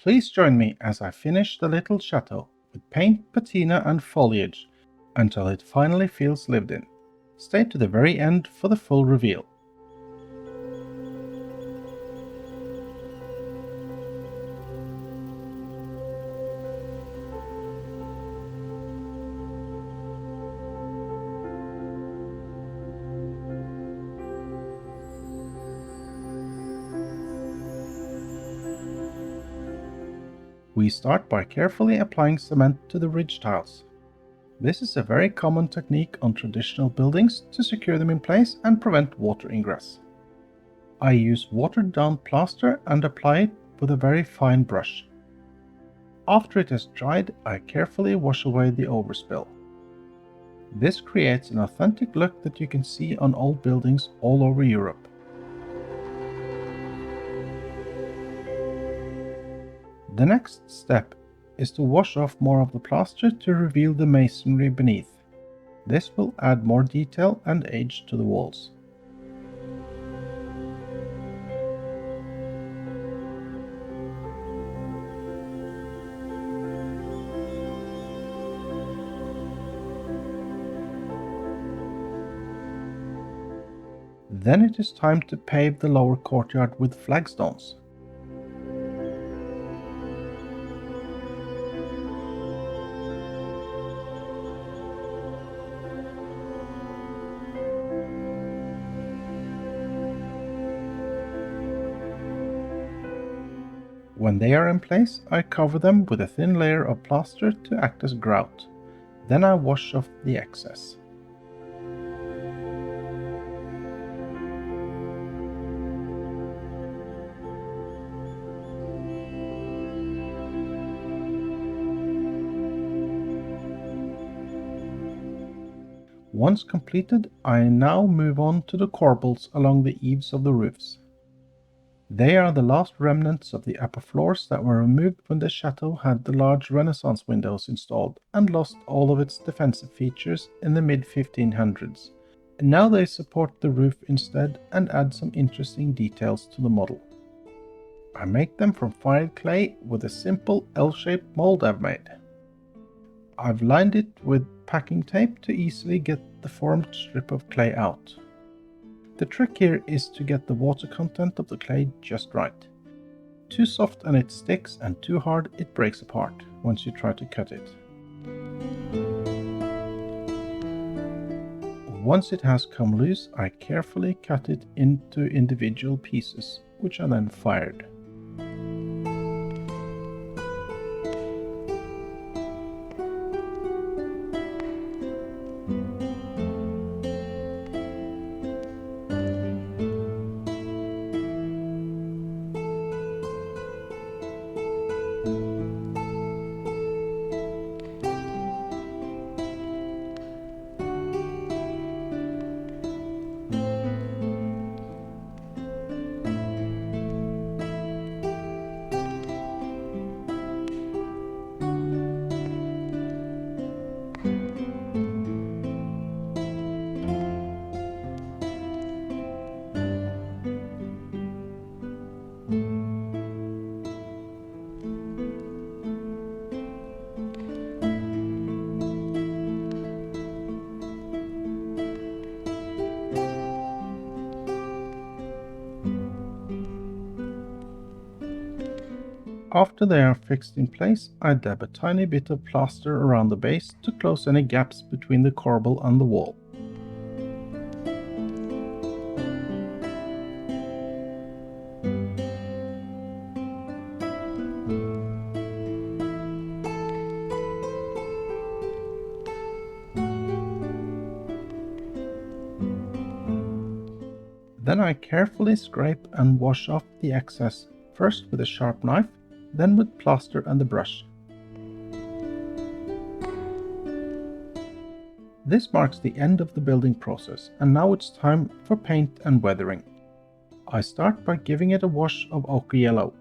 Please join me as I finish the little chateau with paint, patina and foliage until it finally feels lived in. Stay to the very end for the full reveal. We start by carefully applying cement to the ridge tiles. This is a very common technique on traditional buildings to secure them in place and prevent water ingress. I use watered down plaster and apply it with a very fine brush. After it has dried, I carefully wash away the overspill. This creates an authentic look that you can see on old buildings all over Europe. The next step is to wash off more of the plaster to reveal the masonry beneath. This will add more detail and age to the walls. Then it is time to pave the lower courtyard with flagstones. When they are in place, I cover them with a thin layer of plaster to act as grout. Then I wash off the excess. Once completed, I now move on to the corbels along the eaves of the roofs. They are the last remnants of the upper floors that were removed when the chateau had the large Renaissance windows installed and lost all of its defensive features in the mid-1500s. Now they support the roof instead and add some interesting details to the model. I make them from fired clay with a simple L-shaped mold I've made. I've lined it with packing tape to easily get the formed strip of clay out. The trick here is to get the water content of the clay just right. Too soft and it sticks, and too hard it breaks apart once you try to cut it. Once it has come loose, I carefully cut it into individual pieces, which are then fired. After they are fixed in place, I dab a tiny bit of plaster around the base to close any gaps between the corbel and the wall. Then I carefully scrape and wash off the excess, first with a sharp knife, then with plaster and the brush. This marks the end of the building process, and now it's time for paint and weathering. I start by giving it a wash of ochre yellow.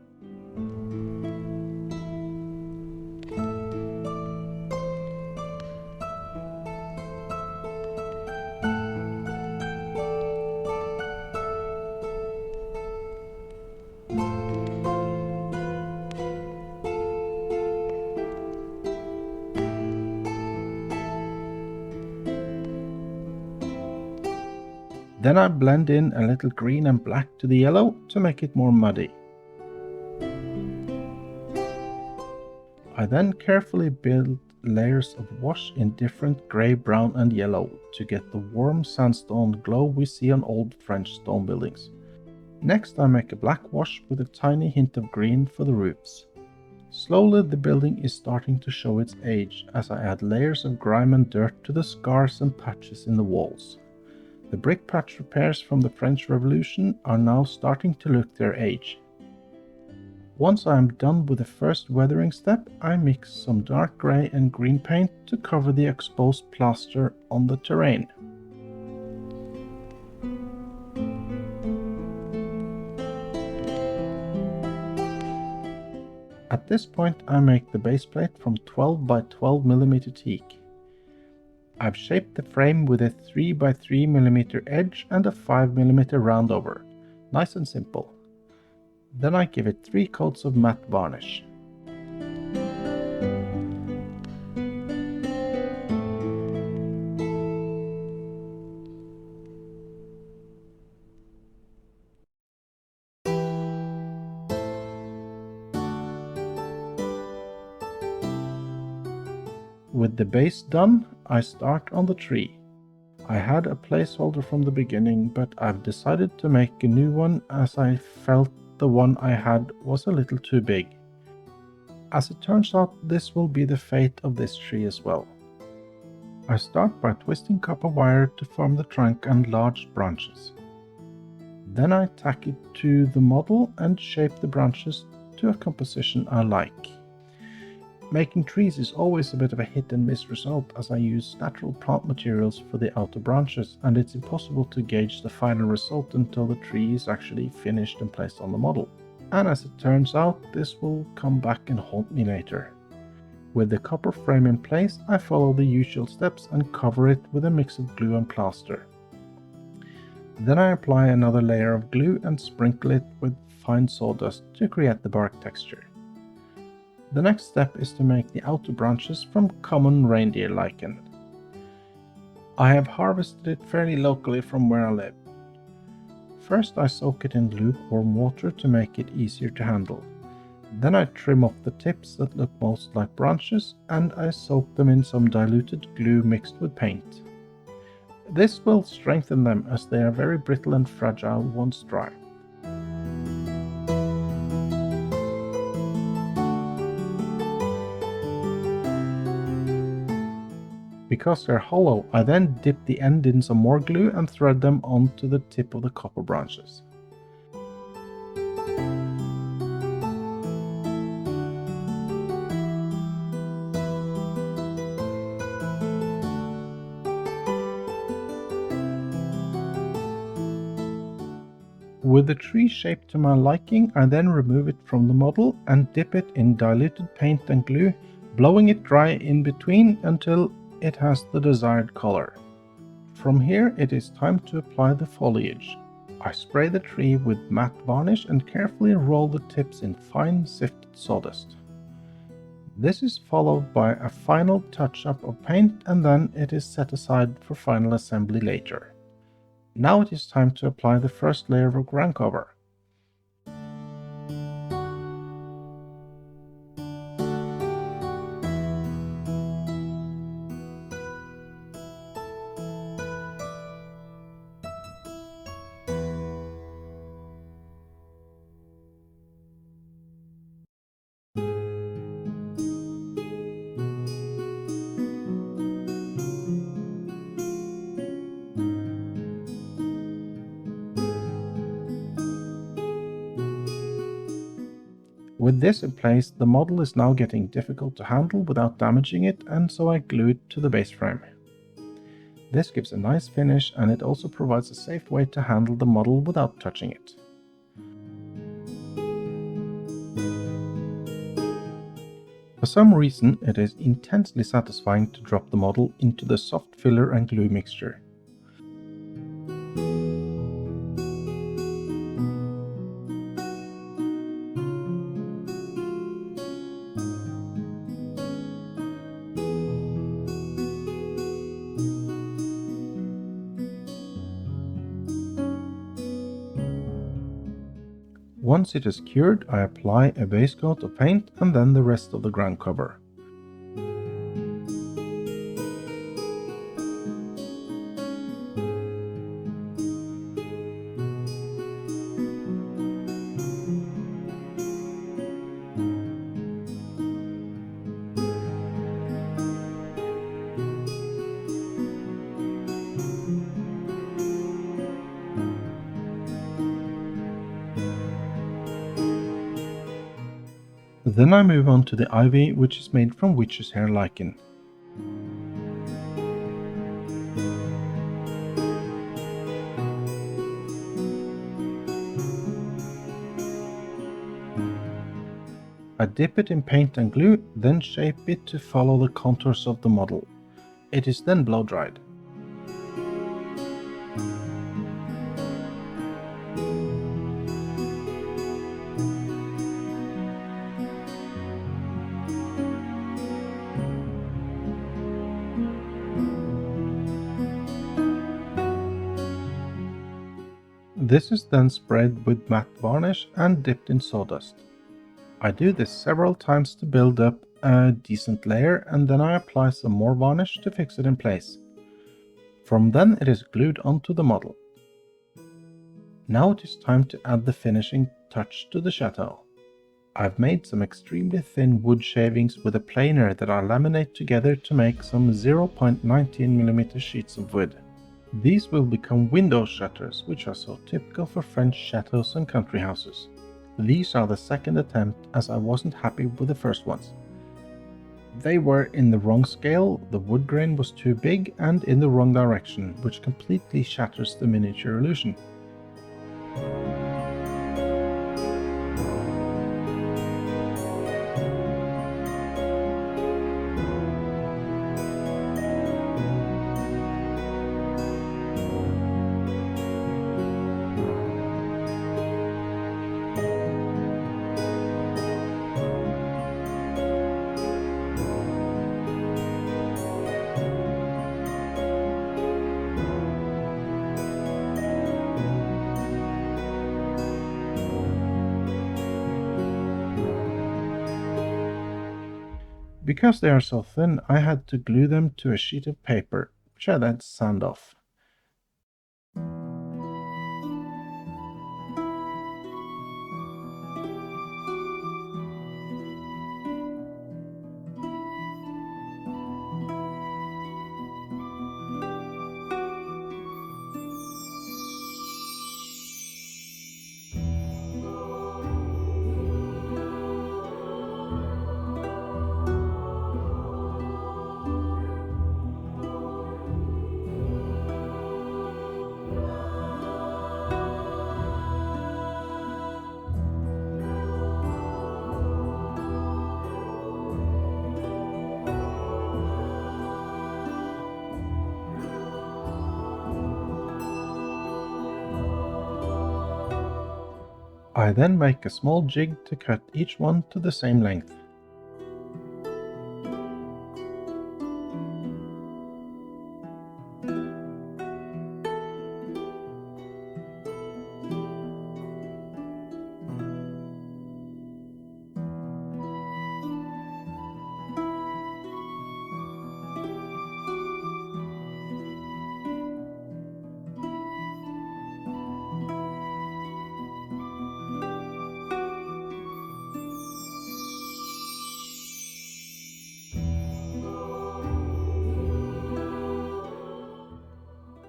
Then I blend in a little green and black to the yellow to make it more muddy. I then carefully build layers of wash in different grey, brown and yellow to get the warm sandstone glow we see on old French stone buildings. Next I make a black wash with a tiny hint of green for the roofs. Slowly the building is starting to show its age as I add layers of grime and dirt to the scars and patches in the walls. The brick patch repairs from the French Revolution are now starting to look their age. Once I am done with the first weathering step, I mix some dark grey and green paint to cover the exposed plaster on the terrain. At this point I make the base plate from 12 by 12 mm teak. I've shaped the frame with a 3 by 3 mm edge and a 5 mm roundover. Nice and simple. Then I give it 3 coats of matte varnish. With the base done, I start on the tree. I had a placeholder from the beginning, but I've decided to make a new one as I felt the one I had was a little too big. As it turns out, this will be the fate of this tree as well. I start by twisting copper wire to form the trunk and large branches. Then I tack it to the model and shape the branches to a composition I like. Making trees is always a bit of a hit and miss result as I use natural plant materials for the outer branches and it's impossible to gauge the final result until the tree is actually finished and placed on the model. And as it turns out, this will come back and haunt me later. With the copper frame in place, I follow the usual steps and cover it with a mix of glue and plaster. Then I apply another layer of glue and sprinkle it with fine sawdust to create the bark texture. The next step is to make the outer branches from common reindeer lichen. I have harvested it fairly locally from where I live. First I soak it in lukewarm water to make it easier to handle. Then I trim off the tips that look most like branches and I soak them in some diluted glue mixed with paint. This will strengthen them as they are very brittle and fragile once dry. Because they're hollow, I then dip the end in some more glue and thread them onto the tip of the copper branches. With the tree shaped to my liking, I then remove it from the model and dip it in diluted paint and glue, blowing it dry in between until it has the desired color. From here it is time to apply the foliage. I spray the tree with matte varnish and carefully roll the tips in fine sifted sawdust. This is followed by a final touch-up of paint and then it is set aside for final assembly later. Now it is time to apply the first layer of ground cover. With this in place, the model is now getting difficult to handle without damaging it, and so I glue it to the base frame. This gives a nice finish and it also provides a safe way to handle the model without touching it. For some reason, it is intensely satisfying to drop the model into the soft filler and glue mixture. Once it is cured, I apply a base coat of paint and then the rest of the ground cover. Then I move on to the ivy, which is made from witch's hair lichen. I dip it in paint and glue, then shape it to follow the contours of the model. It is then blow dried. This is then sprayed with matte varnish and dipped in sawdust. I do this several times to build up a decent layer, and then I apply some more varnish to fix it in place. From then it is glued onto the model. Now it is time to add the finishing touch to the chateau. I've made some extremely thin wood shavings with a planer that I laminate together to make some 0.19mm sheets of wood. These will become window shutters, which are so typical for French chateaus and country houses. These are the second attempt, as I wasn't happy with the first ones. They were in the wrong scale, the wood grain was too big and in the wrong direction, which completely shatters the miniature illusion. Because they are so thin, I had to glue them to a sheet of paper, which I then sand off. I then make a small jig to cut each one to the same length.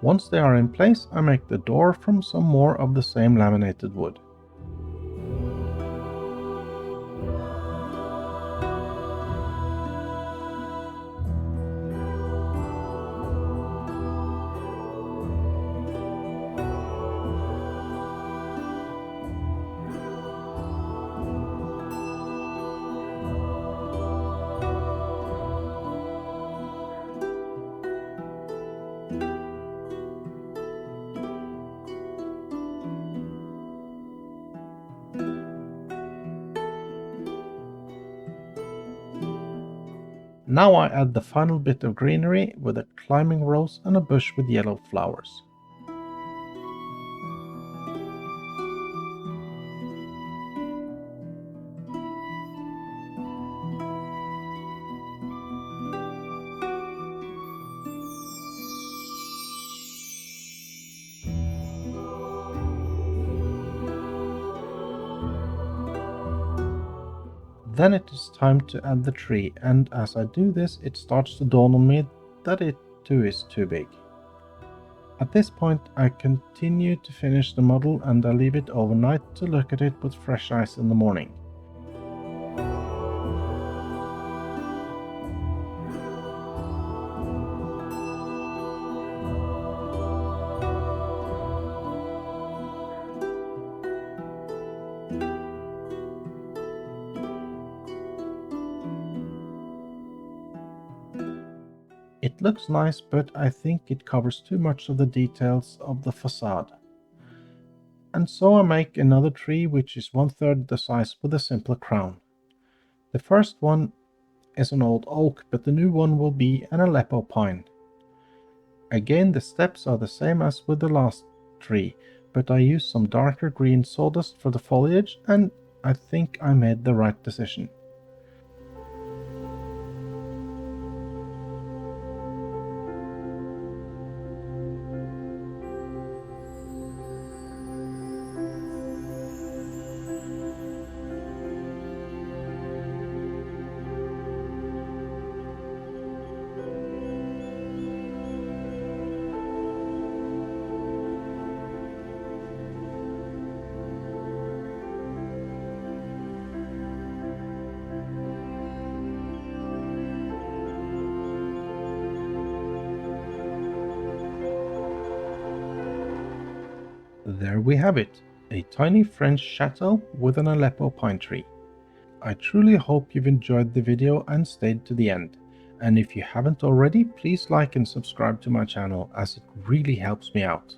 Once they are in place, I make the door from some more of the same laminated wood. Now I add the final bit of greenery with a climbing rose and a bush with yellow flowers. Then it is time to add the tree, and as I do this it starts to dawn on me that it too is too big. At this point I continue to finish the model and I leave it overnight to look at it with fresh eyes in the morning. It looks nice, but I think it covers too much of the details of the facade. And so I make another tree which is 1/3 the size with a simpler crown. The first one is an old oak, but the new one will be an Aleppo pine. Again, the steps are the same as with the last tree, but I use some darker green sawdust for the foliage, and I think I made the right decision. There we have it, a tiny French chateau with an Aleppo pine tree. I truly hope you've enjoyed the video and stayed to the end. And if you haven't already, please like and subscribe to my channel as it really helps me out.